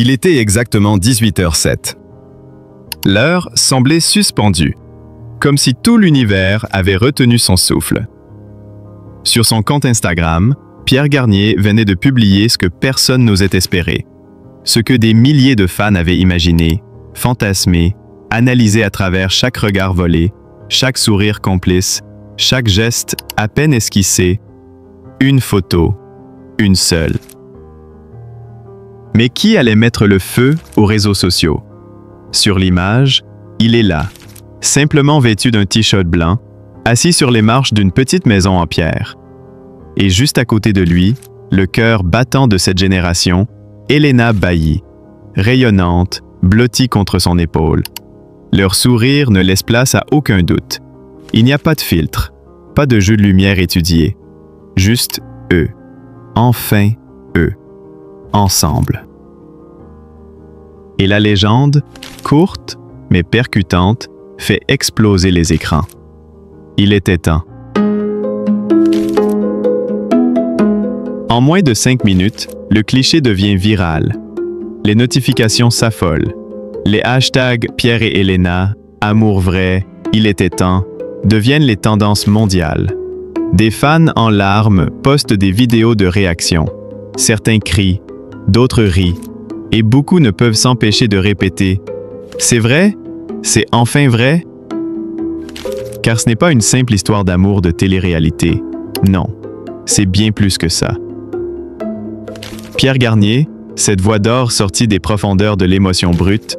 Il était exactement 18h07. L'heure semblait suspendue, comme si tout l'univers avait retenu son souffle. Sur son compte Instagram, Pierre Garnier venait de publier ce que personne n'osait espérer. Ce que des milliers de fans avaient imaginé, fantasmé, analysé à travers chaque regard volé, chaque sourire complice, chaque geste à peine esquissé, une photo, une seule. Mais qui allait mettre le feu aux réseaux sociaux? Sur l'image, il est là, simplement vêtu d'un t-shirt blanc, assis sur les marches d'une petite maison en pierre. Et juste à côté de lui, le cœur battant de cette génération, Elena Bailly, rayonnante, blottie contre son épaule. Leur sourire ne laisse place à aucun doute. Il n'y a pas de filtre, pas de jeu de lumière étudié. Juste eux. Enfin eux. Ensemble. Et la légende, courte mais percutante, fait exploser les écrans. Il était temps. En moins de 5 minutes, le cliché devient viral. Les notifications s'affolent. Les hashtags Pierre et Elena, amour vrai, il était temps, deviennent les tendances mondiales. Des fans en larmes postent des vidéos de réaction. Certains crient, d'autres rient, et beaucoup ne peuvent s'empêcher de répéter « C'est vrai? C'est enfin vrai? » Car ce n'est pas une simple histoire d'amour de télé-réalité. Non, c'est bien plus que ça. Pierre Garnier, cette voix d'or sortie des profondeurs de l'émotion brute,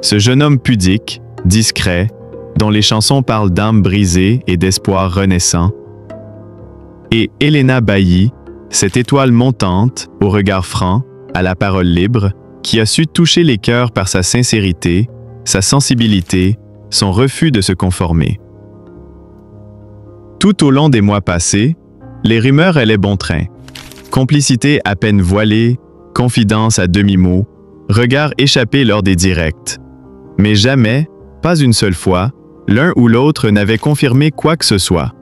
ce jeune homme pudique, discret, dont les chansons parlent d'âmes brisées et d'espoir renaissant. Et Elena Bailly, cette étoile montante, au regard franc, à la parole libre, qui a su toucher les cœurs par sa sincérité, sa sensibilité, son refus de se conformer. Tout au long des mois passés, les rumeurs allaient bon train. Complicité à peine voilée, confidence à demi-mot, regards échappés lors des directs. Mais jamais, pas une seule fois, l'un ou l'autre n'avait confirmé quoi que ce soit.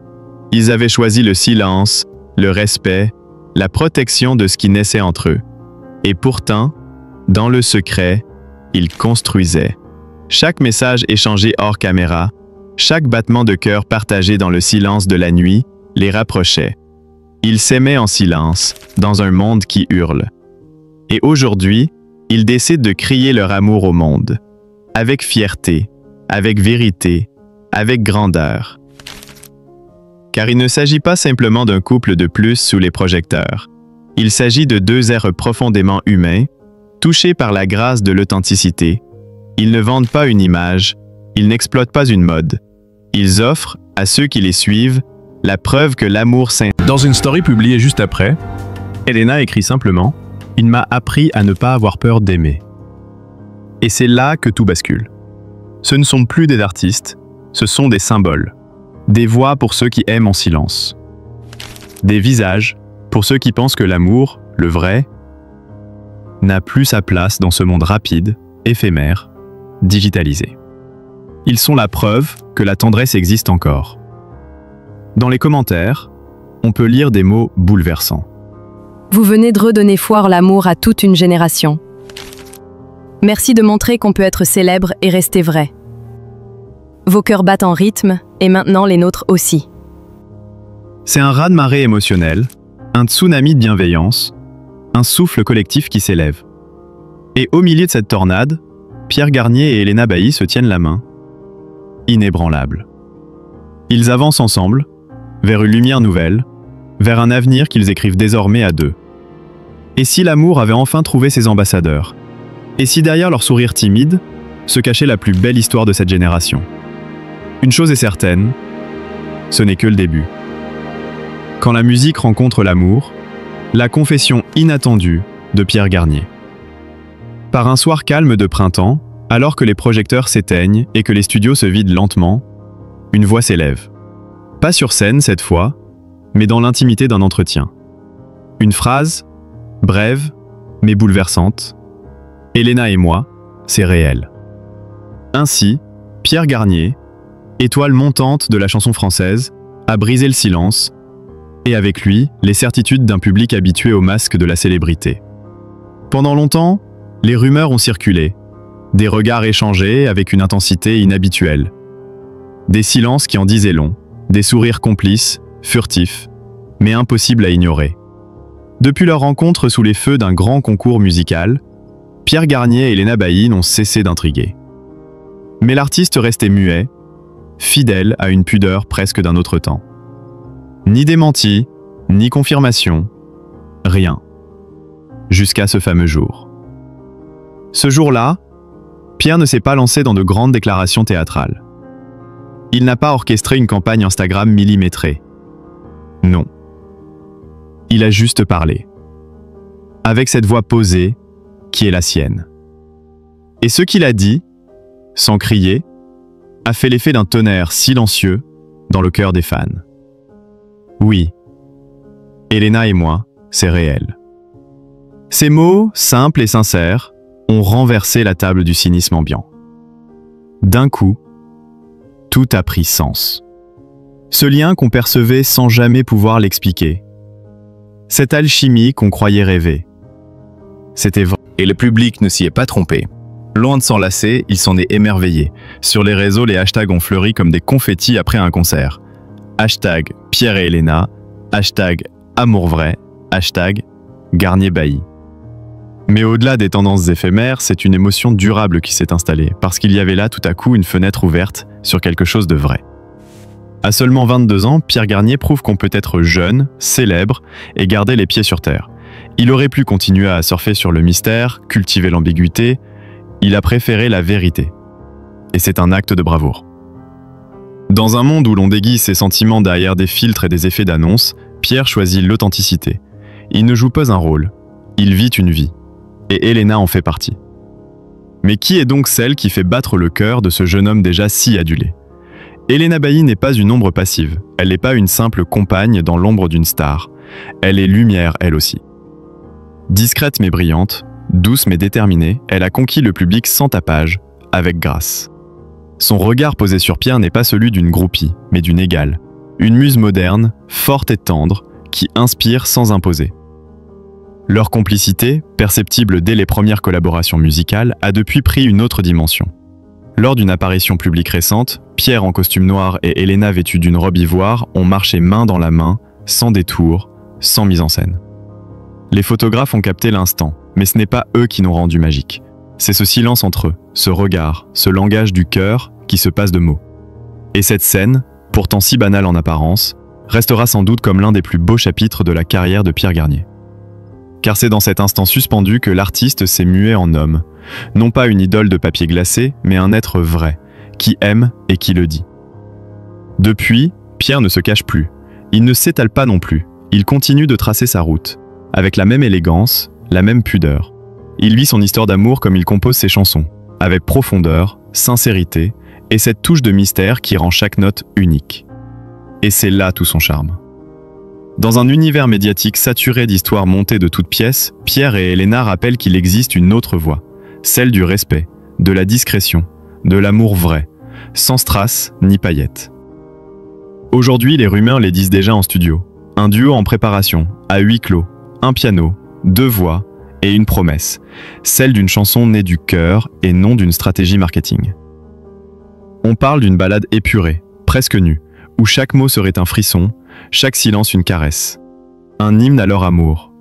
Ils avaient choisi le silence, le respect, la protection de ce qui naissait entre eux. Et pourtant, dans le secret, ils construisaient. Chaque message échangé hors caméra, chaque battement de cœur partagé dans le silence de la nuit, les rapprochait. Ils s'aimaient en silence, dans un monde qui hurle. Et aujourd'hui, ils décident de crier leur amour au monde. Avec fierté, avec vérité, avec grandeur. Car il ne s'agit pas simplement d'un couple de plus sous les projecteurs. Il s'agit de deux êtres profondément humains, touchés par la grâce de l'authenticité. Ils ne vendent pas une image, ils n'exploitent pas une mode. Ils offrent, à ceux qui les suivent, la preuve que l'amour s'installe. Dans une story publiée juste après, Elena écrit simplement « Il m'a appris à ne pas avoir peur d'aimer ». Et c'est là que tout bascule. Ce ne sont plus des artistes, ce sont des symboles. Des voix pour ceux qui aiment en silence. Des visages pour ceux qui pensent que l'amour, le vrai, n'a plus sa place dans ce monde rapide, éphémère, digitalisé. Ils sont la preuve que la tendresse existe encore. Dans les commentaires, on peut lire des mots bouleversants. Vous venez de redonner foi à l'amour à toute une génération. Merci de montrer qu'on peut être célèbre et rester vrai. Vos cœurs battent en rythme, et maintenant les nôtres aussi. C'est un raz-de-marée émotionnel, un tsunami de bienveillance, un souffle collectif qui s'élève. Et au milieu de cette tornade, Pierre Garnier et Elena Bailly se tiennent la main, inébranlables. Ils avancent ensemble, vers une lumière nouvelle, vers un avenir qu'ils écrivent désormais à deux. Et si l'amour avait enfin trouvé ses ambassadeurs? Et si derrière leur sourire timide, se cachait la plus belle histoire de cette génération? Une chose est certaine, ce n'est que le début. Quand la musique rencontre l'amour, la confession inattendue de Pierre Garnier. Par un soir calme de printemps, alors que les projecteurs s'éteignent et que les studios se vident lentement, une voix s'élève. Pas sur scène cette fois, mais dans l'intimité d'un entretien. Une phrase, brève, mais bouleversante. « Elena et moi, c'est réel ». Ainsi, Pierre Garnier, étoile montante de la chanson française, a brisé le silence, et avec lui, les certitudes d'un public habitué au masque de la célébrité. Pendant longtemps, Les rumeurs ont circulé, des regards échangés avec une intensité inhabituelle, des silences qui en disaient long, des sourires complices, furtifs, mais impossibles à ignorer. Depuis leur rencontre sous les feux d'un grand concours musical, Pierre Garnier et Léna Bailly n'ont cessé d'intriguer. Mais l'artiste restait muet, fidèle à une pudeur presque d'un autre temps. Ni démenti, ni confirmation, rien. Jusqu'à ce fameux jour. Ce jour-là, Pierre ne s'est pas lancé dans de grandes déclarations théâtrales. Il n'a pas orchestré une campagne Instagram millimétrée. Non. Il a juste parlé. Avec cette voix posée, qui est la sienne. Et ce qu'il a dit, sans crier, a fait l'effet d'un tonnerre silencieux dans le cœur des fans. Oui, Léna et moi, c'est réel. Ces mots, simples et sincères, ont renversé la table du cynisme ambiant. D'un coup, tout a pris sens. Ce lien qu'on percevait sans jamais pouvoir l'expliquer. Cette alchimie qu'on croyait rêver. C'était vrai. Et le public ne s'y est pas trompé. Loin de s'en lasser, il s'en est émerveillé. Sur les réseaux, les hashtags ont fleuri comme des confettis après un concert. Hashtag Pierre et Léna, hashtag Amour vrai, hashtag Garnier Bailly. Mais au-delà des tendances éphémères, c'est une émotion durable qui s'est installée, parce qu'il y avait là tout à coup une fenêtre ouverte sur quelque chose de vrai. À seulement 22 ans, Pierre Garnier prouve qu'on peut être jeune, célèbre et garder les pieds sur terre. Il aurait pu continuer à surfer sur le mystère, cultiver l'ambiguïté. Il a préféré la vérité. Et c'est un acte de bravoure. Dans un monde où l'on déguise ses sentiments derrière des filtres et des effets d'annonce, Pierre choisit l'authenticité. Il ne joue pas un rôle, il vit une vie. Et Léna en fait partie. Mais qui est donc celle qui fait battre le cœur de ce jeune homme déjà si adulé? Léna Bailly n'est pas une ombre passive, elle n'est pas une simple compagne dans l'ombre d'une star. Elle est lumière, elle aussi. Discrète mais brillante, douce mais déterminée, elle a conquis le public sans tapage, avec grâce. Son regard posé sur Pierre n'est pas celui d'une groupie, mais d'une égale. Une muse moderne, forte et tendre, qui inspire sans imposer. Leur complicité, perceptible dès les premières collaborations musicales, a depuis pris une autre dimension. Lors d'une apparition publique récente, Pierre en costume noir et Léna vêtue d'une robe ivoire ont marché main dans la main, sans détour, sans mise en scène. Les photographes ont capté l'instant, mais ce n'est pas eux qui l'ont rendu magique. C'est ce silence entre eux, ce regard, ce langage du cœur qui se passe de mots. Et cette scène, pourtant si banale en apparence, restera sans doute comme l'un des plus beaux chapitres de la carrière de Pierre Garnier. Car c'est dans cet instant suspendu que l'artiste s'est mué en homme. Non pas une idole de papier glacé, mais un être vrai, qui aime et qui le dit. Depuis, Pierre ne se cache plus. Il ne s'étale pas non plus. Il continue de tracer sa route, avec la même élégance, la même pudeur. Il vit son histoire d'amour comme il compose ses chansons, avec profondeur, sincérité et cette touche de mystère qui rend chaque note unique. Et c'est là tout son charme. Dans un univers médiatique saturé d'histoires montées de toutes pièces, Pierre et Léna rappellent qu'il existe une autre voie, celle du respect, de la discrétion, de l'amour vrai, sans strass ni paillettes. Aujourd'hui, les rumeurs les disent déjà en studio. Un duo en préparation, à huis clos, un piano, 2 voix et une promesse, celle d'une chanson née du cœur et non d'une stratégie marketing. On parle d'une ballade épurée, presque nue, où chaque mot serait un frisson, chaque silence une caresse. Un hymne à leur amour,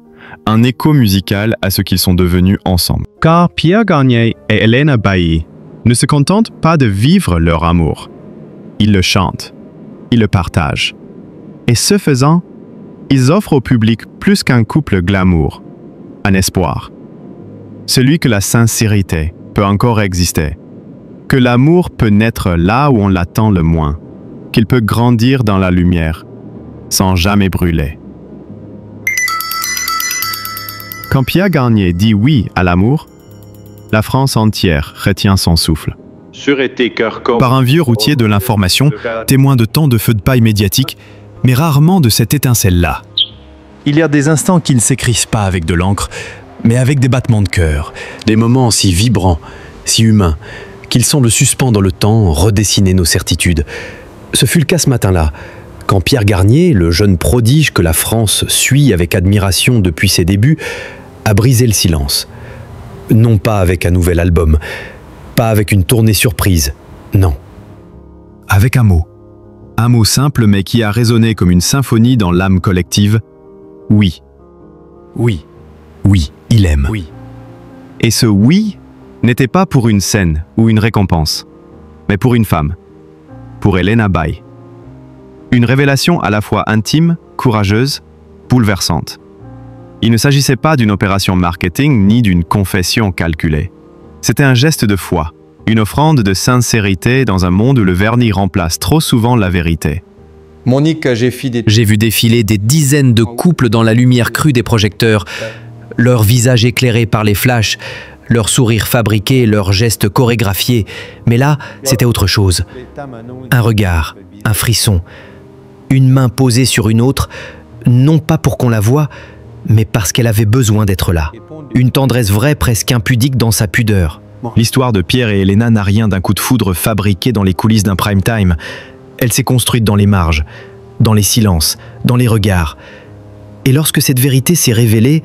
un écho musical à ce qu'ils sont devenus ensemble. Car Pierre Garnier et Léna Bailly ne se contentent pas de vivre leur amour. Ils le chantent, ils le partagent. Et ce faisant, ils offrent au public plus qu'un couple glamour, un espoir. Celui que la sincérité peut encore exister, que l'amour peut naître là où on l'attend le moins, qu'il peut grandir dans la lumière, sans jamais brûler. Quand Pierre Garnier dit oui à l'amour, la France entière retient son souffle. Par un vieux routier de l'information, témoin de tant de feux de paille médiatiques, mais rarement de cette étincelle-là. Il y a des instants qui ne s'écrivent pas avec de l'encre, mais avec des battements de cœur, des moments si vibrants, si humains, qu'ils semblent suspendre le temps, redessiner nos certitudes. Ce fut le cas ce matin-là, quand Pierre Garnier, le jeune prodige que la France suit avec admiration depuis ses débuts, a brisé le silence. Non pas avec un nouvel album, pas avec une tournée surprise, non. Avec un mot. Un mot simple mais qui a résonné comme une symphonie dans l'âme collective. Oui. Oui, Oui, il aime. oui. Et ce oui n'était pas pour une scène ou une récompense, mais pour une femme, pour Elena Bay. Une révélation à la fois intime, courageuse, bouleversante. Il ne s'agissait pas d'une opération marketing ni d'une confession calculée. C'était un geste de foi, une offrande de sincérité dans un monde où le vernis remplace trop souvent la vérité. Monique, J'ai vu défiler des dizaines de couples dans la lumière crue des projecteurs, leurs visages éclairés par les flashs, leurs sourires fabriqués, leurs gestes chorégraphiés. Mais là, c'était autre chose. Un regard, un frisson, une main posée sur une autre, non pas pour qu'on la voie, mais parce qu'elle avait besoin d'être là. Une tendresse vraie, presque impudique dans sa pudeur. L'histoire de Pierre et Elena n'a rien d'un coup de foudre fabriqué dans les coulisses d'un prime time. Elle s'est construite dans les marges, dans les silences, dans les regards. Et lorsque cette vérité s'est révélée,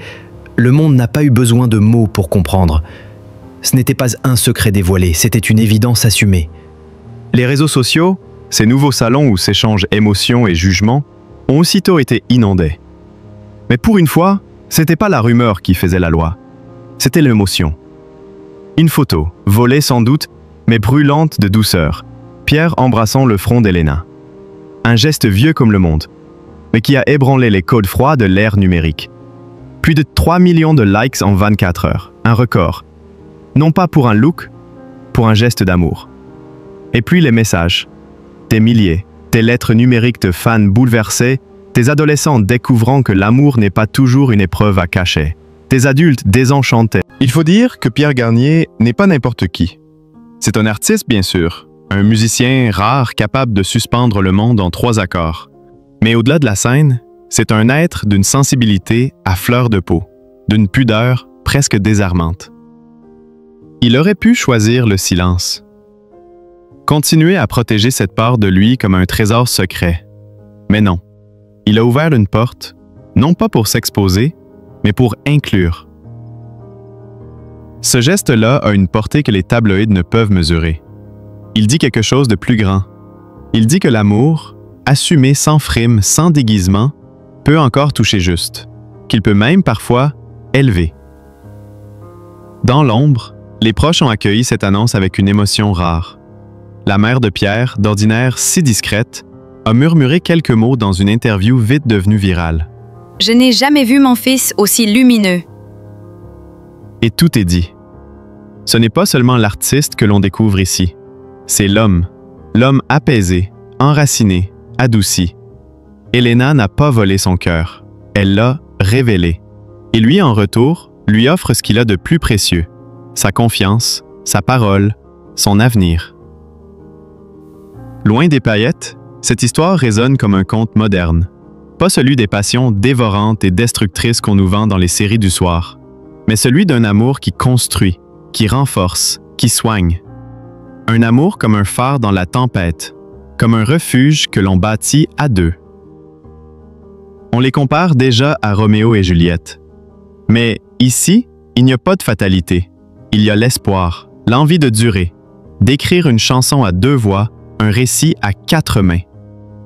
le monde n'a pas eu besoin de mots pour comprendre. Ce n'était pas un secret dévoilé, c'était une évidence assumée. Les réseaux sociaux, ces nouveaux salons où s'échangent émotions et jugements, ont aussitôt été inondés. Mais pour une fois, c'était pas la rumeur qui faisait la loi, c'était l'émotion. Une photo, volée sans doute, mais brûlante de douceur, Pierre embrassant le front d'Elena. Un geste vieux comme le monde, mais qui a ébranlé les codes froids de l'ère numérique. Plus de 3 millions de likes en 24 heures, un record. Non pas pour un look, pour un geste d'amour. Et puis les messages. Des milliers, des lettres numériques de fans bouleversés, des adolescents découvrant que l'amour n'est pas toujours une épreuve à cacher. Des adultes désenchantés. Il faut dire que Pierre Garnier n'est pas n'importe qui. C'est un artiste, bien sûr, un musicien rare capable de suspendre le monde en 3 accords. Mais au-delà de la scène, c'est un être d'une sensibilité à fleur de peau, d'une pudeur presque désarmante. Il aurait pu choisir le silence. Continuer à protéger cette part de lui comme un trésor secret. Mais non, il a ouvert une porte, non pas pour s'exposer, mais pour inclure. Ce geste-là a une portée que les tabloïds ne peuvent mesurer. Il dit quelque chose de plus grand. Il dit que l'amour, assumé sans frime, sans déguisement, peut encore toucher juste, qu'il peut même parfois élever. Dans l'ombre, les proches ont accueilli cette annonce avec une émotion rare. La mère de Pierre, d'ordinaire si discrète, a murmuré quelques mots dans une interview vite devenue virale. « Je n'ai jamais vu mon fils aussi lumineux. » Et tout est dit. Ce n'est pas seulement l'artiste que l'on découvre ici. C'est l'homme apaisé, enraciné, adouci. Elena n'a pas volé son cœur, elle l'a révélé. Et lui, en retour, lui offre ce qu'il a de plus précieux, sa confiance, sa parole, son avenir. Loin des paillettes, cette histoire résonne comme un conte moderne. Pas celui des passions dévorantes et destructrices qu'on nous vend dans les séries du soir, mais celui d'un amour qui construit, qui renforce, qui soigne. Un amour comme un phare dans la tempête, comme un refuge que l'on bâtit à deux. On les compare déjà à Roméo et Juliette. Mais ici, il n'y a pas de fatalité. Il y a l'espoir, l'envie de durer, d'écrire une chanson à 2 voix, un récit à 4 mains.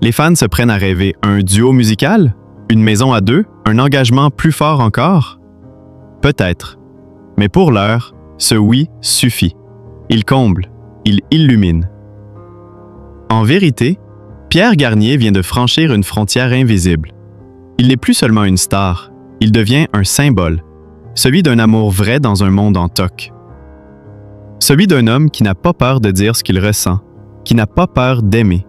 Les fans se prennent à rêver un duo musical, une maison à 2, un engagement plus fort encore? Peut-être. Mais pour l'heure, ce oui suffit. Il comble, il illumine. En vérité, Pierre Garnier vient de franchir une frontière invisible. Il n'est plus seulement une star, il devient un symbole, celui d'un amour vrai dans un monde en toc. Celui d'un homme qui n'a pas peur de dire ce qu'il ressent, qui n'a pas peur d'aimer.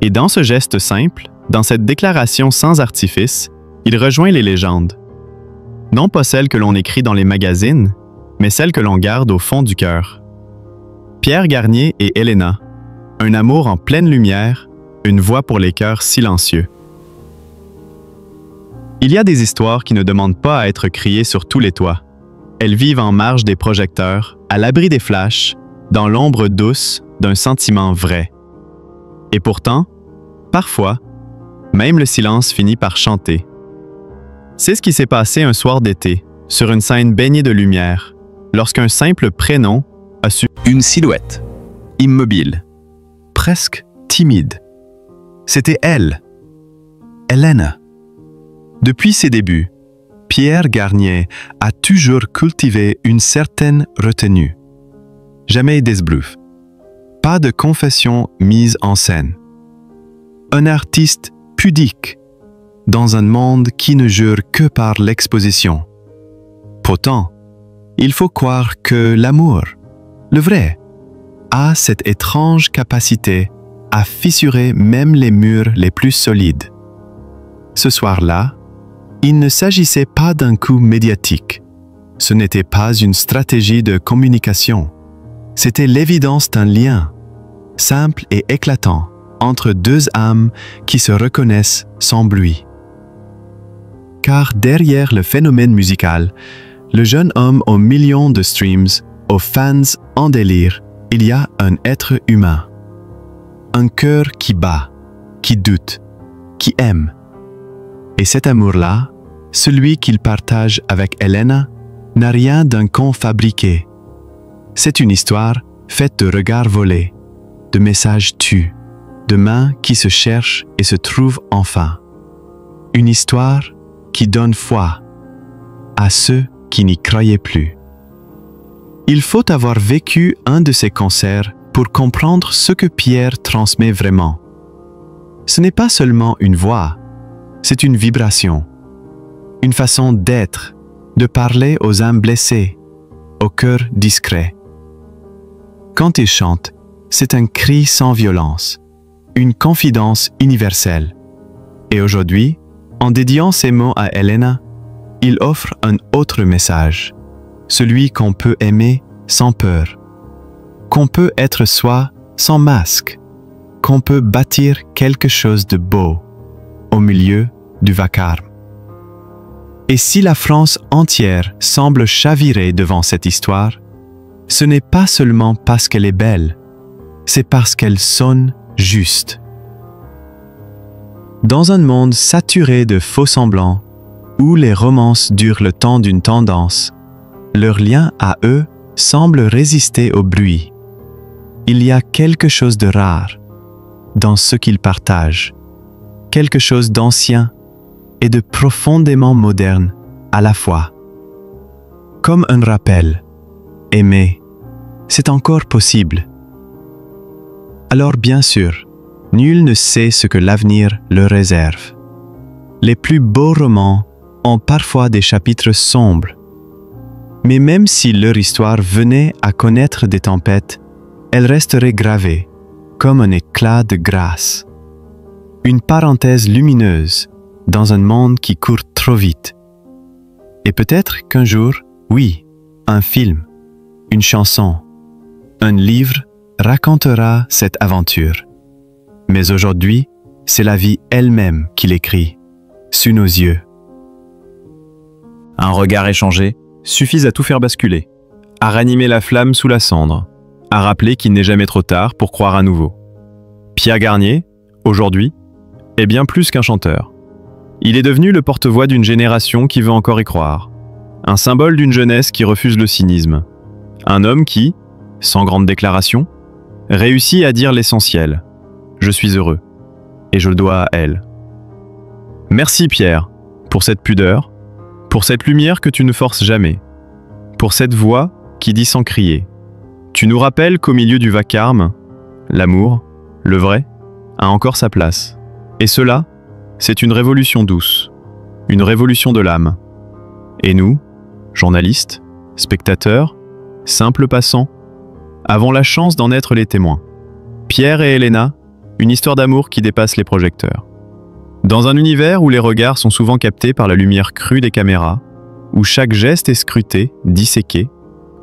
Et dans ce geste simple, dans cette déclaration sans artifice, il rejoint les légendes. Non pas celles que l'on écrit dans les magazines, mais celles que l'on garde au fond du cœur. Pierre Garnier et Elena, un amour en pleine lumière, une voix pour les cœurs silencieux. Il y a des histoires qui ne demandent pas à être criées sur tous les toits. Elles vivent en marge des projecteurs, à l'abri des flashs, dans l'ombre douce d'un sentiment vrai. Et pourtant, parfois, même le silence finit par chanter. C'est ce qui s'est passé un soir d'été, sur une scène baignée de lumière, lorsqu'un simple prénom a su... Une silhouette, immobile, presque timide. C'était elle, Helena. Depuis ses débuts, Pierre Garnier a toujours cultivé une certaine retenue. Jamais d'esbrouf. Pas de confession mise en scène. Un artiste pudique, dans un monde qui ne jure que par l'exposition. Pourtant, il faut croire que l'amour, le vrai, a cette étrange capacité à fissurer même les murs les plus solides. Ce soir-là, il ne s'agissait pas d'un coup médiatique. Ce n'était pas une stratégie de communication. C'était l'évidence d'un lien, simple et éclatant, entre deux âmes qui se reconnaissent sans bruit. Car derrière le phénomène musical, le jeune homme aux millions de streams, aux fans en délire, il y a un être humain. Un cœur qui bat, qui doute, qui aime. Et cet amour-là, celui qu'il partage avec Helena, n'a rien d'un conte fabriqué. C'est une histoire faite de regards volés, de messages tus, de mains qui se cherchent et se trouvent enfin. Une histoire qui donne foi à ceux qui n'y croyaient plus. Il faut avoir vécu un de ces concerts pour comprendre ce que Pierre transmet vraiment. Ce n'est pas seulement une voix, c'est une vibration, une façon d'être, de parler aux âmes blessées, au cœur discret. Quand il chante, c'est un cri sans violence, une confidence universelle. Et aujourd'hui, en dédiant ces mots à Helena, il offre un autre message, celui qu'on peut aimer sans peur, qu'on peut être soi sans masque, qu'on peut bâtir quelque chose de beau au milieu du vacarme. Et si la France entière semble chavirer devant cette histoire, ce n'est pas seulement parce qu'elle est belle, c'est parce qu'elle sonne juste. Dans un monde saturé de faux-semblants, où les romances durent le temps d'une tendance, leur lien à eux semble résister au bruit. Il y a quelque chose de rare dans ce qu'ils partagent, quelque chose d'ancien et de profondément moderne à la fois. Comme un rappel, aimer, c'est encore possible. Alors bien sûr, nul ne sait ce que l'avenir leur réserve. Les plus beaux romans ont parfois des chapitres sombres. Mais même si leur histoire venait à connaître des tempêtes, elle resterait gravée, comme un éclat de grâce. Une parenthèse lumineuse dans un monde qui court trop vite. Et peut-être qu'un jour, oui, un film, une chanson, un livre racontera cette aventure. Mais aujourd'hui, c'est la vie elle-même qui l'écrit, sous nos yeux. Un regard échangé suffit à tout faire basculer, à ranimer la flamme sous la cendre, à rappeler qu'il n'est jamais trop tard pour croire à nouveau. Pierre Garnier, aujourd'hui, est bien plus qu'un chanteur. Il est devenu le porte-voix d'une génération qui veut encore y croire, un symbole d'une jeunesse qui refuse le cynisme, un homme qui, sans grande déclaration, réussit à dire l'essentiel. Je suis heureux, et je le dois à elle. Merci Pierre, pour cette pudeur, pour cette lumière que tu ne forces jamais, pour cette voix qui dit sans crier. Tu nous rappelles qu'au milieu du vacarme, l'amour, le vrai, a encore sa place. Et cela, c'est une révolution douce, une révolution de l'âme. Et nous, journalistes, spectateurs, simples passants, avons la chance d'en être les témoins. Pierre et Helena, une histoire d'amour qui dépasse les projecteurs. Dans un univers où les regards sont souvent captés par la lumière crue des caméras, où chaque geste est scruté, disséqué,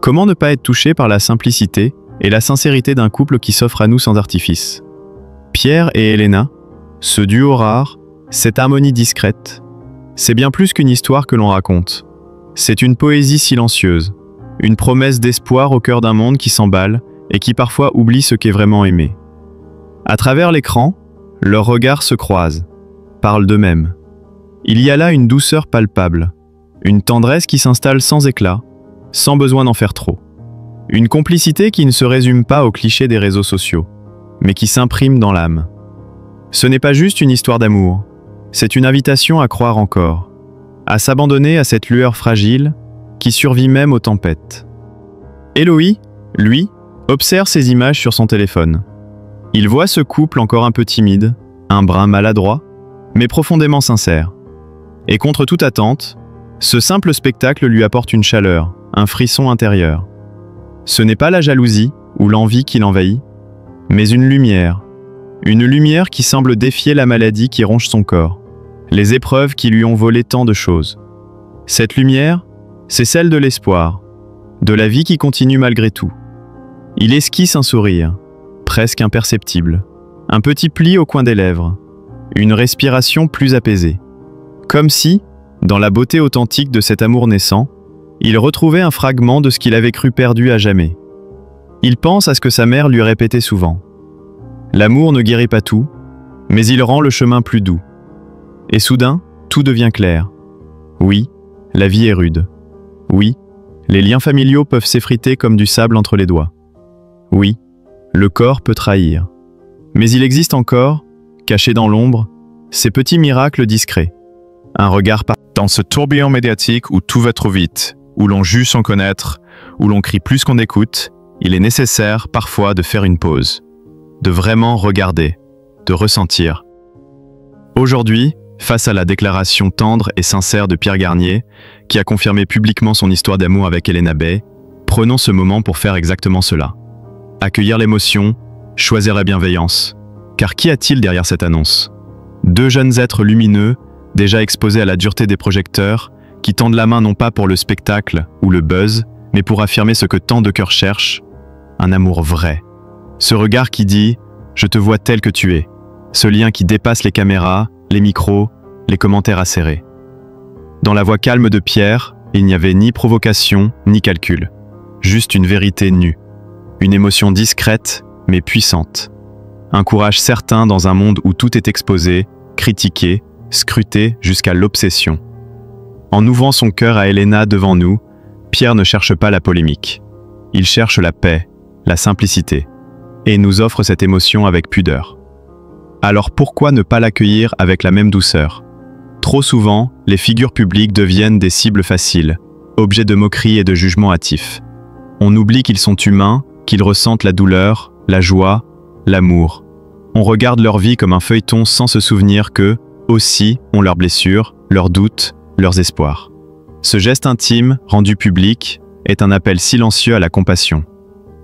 comment ne pas être touché par la simplicité et la sincérité d'un couple qui s'offre à nous sans artifice? Pierre et Helena, ce duo rare, cette harmonie discrète, c'est bien plus qu'une histoire que l'on raconte. C'est une poésie silencieuse, une promesse d'espoir au cœur d'un monde qui s'emballe et qui parfois oublie ce qu'est vraiment aimé. À travers l'écran, leurs regards se croisent, parlent d'eux-mêmes. Il y a là une douceur palpable, une tendresse qui s'installe sans éclat, sans besoin d'en faire trop. Une complicité qui ne se résume pas aux clichés des réseaux sociaux, mais qui s'imprime dans l'âme. Ce n'est pas juste une histoire d'amour, c'est une invitation à croire encore, à s'abandonner à cette lueur fragile qui survit même aux tempêtes. Eloï, lui, observe ces images sur son téléphone. Il voit ce couple encore un peu timide, un brin maladroit, mais profondément sincère. Et contre toute attente, ce simple spectacle lui apporte une chaleur, un frisson intérieur. Ce n'est pas la jalousie ou l'envie qui l'envahit, mais une lumière qui semble défier la maladie qui ronge son corps, les épreuves qui lui ont volé tant de choses. Cette lumière, c'est celle de l'espoir, de la vie qui continue malgré tout. Il esquisse un sourire, presque imperceptible, un petit pli au coin des lèvres, une respiration plus apaisée. Comme si, dans la beauté authentique de cet amour naissant, il retrouvait un fragment de ce qu'il avait cru perdu à jamais. Il pense à ce que sa mère lui répétait souvent. L'amour ne guérit pas tout, mais il rend le chemin plus doux. Et soudain, tout devient clair. Oui, la vie est rude. Oui, les liens familiaux peuvent s'effriter comme du sable entre les doigts. Oui, le corps peut trahir. Mais il existe encore, cachés dans l'ombre, ces petits miracles discrets. Un regard par... Dans ce tourbillon médiatique où tout va trop vite, où l'on juge sans connaître, où l'on crie plus qu'on écoute, il est nécessaire parfois de faire une pause, de vraiment regarder, de ressentir. Aujourd'hui, face à la déclaration tendre et sincère de Pierre Garnier, qui a confirmé publiquement son histoire d'amour avec Elena Bay, prenons ce moment pour faire exactement cela. Accueillir l'émotion, choisir la bienveillance. Car qu'y a-t-il derrière cette annonce? Deux jeunes êtres lumineux, déjà exposés à la dureté des projecteurs, qui tendent la main non pas pour le spectacle ou le buzz, mais pour affirmer ce que tant de cœurs cherchent, un amour vrai. Ce regard qui dit « je te vois tel que tu es », ce lien qui dépasse les caméras, les micros, les commentaires acérés. Dans la voix calme de Pierre, il n'y avait ni provocation, ni calcul, juste une vérité nue, une émotion discrète mais puissante. Un courage certain dans un monde où tout est exposé, critiqué, scruté jusqu'à l'obsession. En ouvrant son cœur à Elena devant nous, Pierre ne cherche pas la polémique. Il cherche la paix, la simplicité, et nous offre cette émotion avec pudeur. Alors pourquoi ne pas l'accueillir avec la même douceur? Trop souvent, les figures publiques deviennent des cibles faciles, objets de moquerie et de jugement hâtif. On oublie qu'ils sont humains, qu'ils ressentent la douleur, la joie, l'amour. On regarde leur vie comme un feuilleton sans se souvenir que, aussi, ont leurs blessures, leurs doutes, leurs espoirs. Ce geste intime, rendu public, est un appel silencieux à la compassion.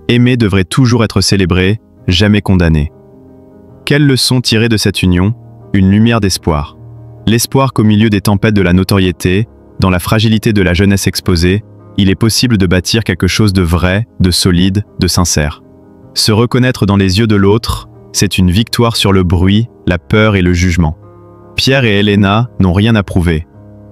Aimer devrait toujours être célébré, jamais condamné. Quelle leçon tirer de cette union? Une lumière d'espoir. L'espoir qu'au milieu des tempêtes de la notoriété, dans la fragilité de la jeunesse exposée, il est possible de bâtir quelque chose de vrai, de solide, de sincère. Se reconnaître dans les yeux de l'autre, c'est une victoire sur le bruit, la peur et le jugement. Pierre et Elena n'ont rien à prouver.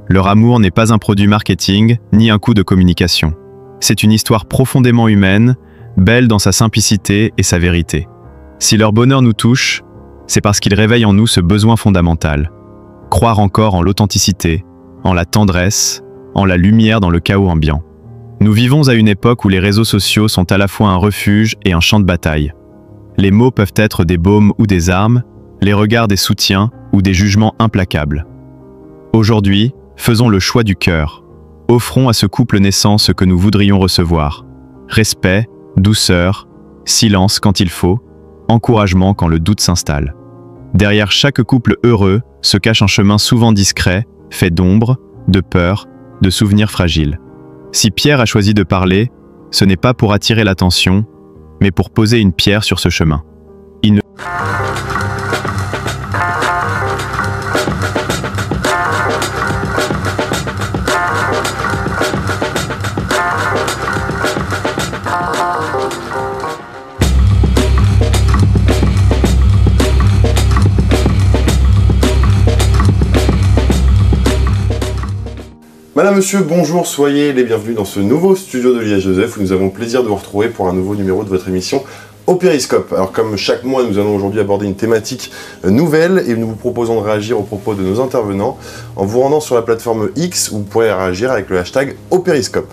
Leur amour n'est pas un produit marketing, ni un coup de communication. C'est une histoire profondément humaine, belle dans sa simplicité et sa vérité. Si leur bonheur nous touche, c'est parce qu'il réveille en nous ce besoin fondamental. Croire encore en l'authenticité, en la tendresse, en la lumière dans le chaos ambiant. Nous vivons à une époque où les réseaux sociaux sont à la fois un refuge et un champ de bataille. Les mots peuvent être des baumes ou des armes, les regards des soutiens ou des jugements implacables. Aujourd'hui, faisons le choix du cœur. Offrons à ce couple naissant ce que nous voudrions recevoir. Respect, douceur, silence quand il faut, encouragement quand le doute s'installe. Derrière chaque couple heureux se cache un chemin souvent discret, fait d'ombre, de peur, de souvenirs fragiles. Si Pierre a choisi de parler, ce n'est pas pour attirer l'attention, mais pour poser une pierre sur ce chemin. Madame, monsieur, bonjour, soyez les bienvenus dans ce nouveau studio de l'IA Joseph où nous avons le plaisir de vous retrouver pour un nouveau numéro de votre émission Au Périscope. Alors comme chaque mois, nous allons aujourd'hui aborder une thématique nouvelle et nous vous proposons de réagir aux propos de nos intervenants en vous rendant sur la plateforme X où vous pourrez réagir avec le hashtag Au Périscope.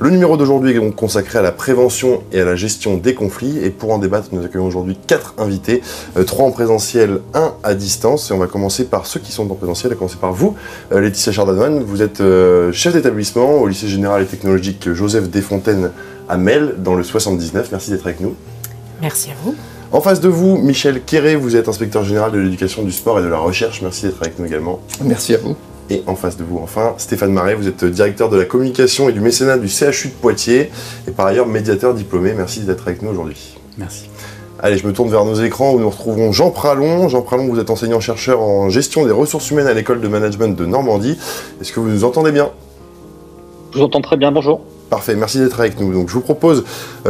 Le numéro d'aujourd'hui est donc consacré à la prévention et à la gestion des conflits. Et pour en débattre, nous accueillons aujourd'hui 4 invités, 3 en présentiel, 1 à distance. Et on va commencer par ceux qui sont en présentiel, à commencer par vous, Laetitia Chardanoine. Vous êtes chef d'établissement au lycée général et technologique Joseph Desfontaines à Melle, dans le 79. Merci d'être avec nous. Merci à vous. En face de vous, Michel Quéré, vous êtes inspecteur général de l'éducation, du sport et de la recherche. Merci d'être avec nous également. Merci à vous. Et en face de vous, enfin, Stéphane Marais, vous êtes directeur de la communication et du mécénat du CHU de Poitiers et par ailleurs médiateur diplômé. Merci d'être avec nous aujourd'hui. Merci. Allez, je me tourne vers nos écrans où nous retrouverons Jean Pralon. Jean Pralon, vous êtes enseignant-chercheur en gestion des ressources humaines à l'école de management de Normandie. Est-ce que vous nous entendez bien? Je vous entends très bien, bonjour. Parfait, merci d'être avec nous. Donc, je vous propose,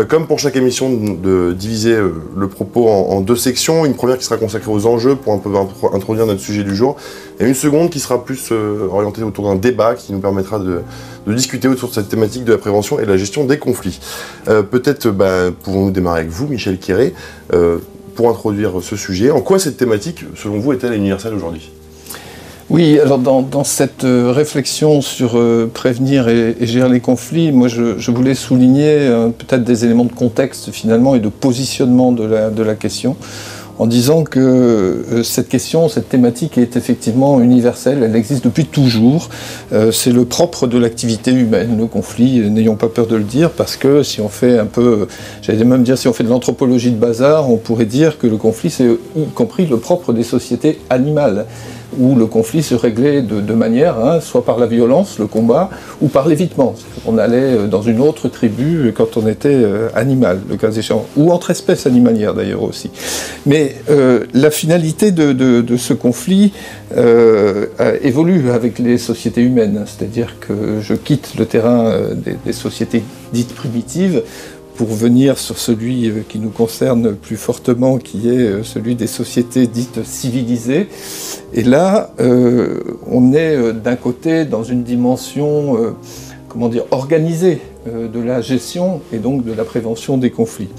comme pour chaque émission, de diviser le propos en 2 sections. Une première qui sera consacrée aux enjeux pour un peu introduire notre sujet du jour. Et une seconde qui sera plus orientée autour d'un débat qui nous permettra de discuter autour de cette thématique de la prévention et de la gestion des conflits. Peut-être pouvons-nous démarrer avec vous, Michel Quéré, pour introduire ce sujet. En quoi cette thématique, selon vous, est-elle universelle aujourd'hui ? Oui, alors dans cette réflexion sur prévenir et gérer les conflits, moi je voulais souligner peut-être des éléments de contexte finalement et de positionnement de la question, en disant que cette question, cette thématique est effectivement universelle, elle existe depuis toujours. C'est le propre de l'activité humaine, le conflit, n'ayons pas peur de le dire, parce que si on fait un peu, j'allais même dire, si on fait de l'anthropologie de bazar, on pourrait dire que le conflit, c'est y compris le propre des sociétés animales, où le conflit se réglait de deux manières, soit par la violence, le combat, ou par l'évitement. On allait dans une autre tribu quand on était animal, le cas échéant, ou entre espèces animalières d'ailleurs aussi. Mais la finalité de ce conflit évolue avec les sociétés humaines, c'est-à-dire que je quitte le terrain des sociétés dites primitives pour venir sur celui qui nous concerne plus fortement, qui est celui des sociétés dites civilisées. Et là, on est d'un côté dans une dimension, comment dire, organisée de la gestion et donc de la prévention des conflits.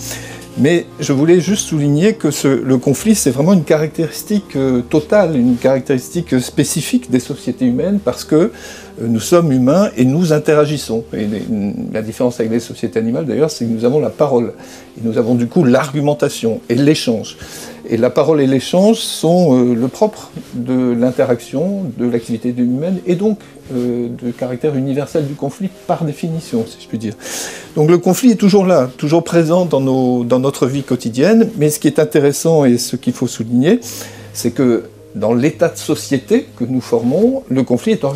Mais je voulais juste souligner que le conflit, c'est vraiment une caractéristique totale, une caractéristique spécifique des sociétés humaines, parce que nous sommes humains et nous interagissons. Et la différence avec les sociétés animales, d'ailleurs, c'est que nous avons la parole. Et nous avons du coup l'argumentation et l'échange. Et la parole et l'échange sont le propre de l'interaction, de l'activité humaine, et donc de caractère universel du conflit par définition, si je puis dire. Donc le conflit est toujours là, toujours présent dans notre vie quotidienne, mais ce qui est intéressant et ce qu'il faut souligner, c'est que dans l'état de société que nous formons, le conflit est organisé.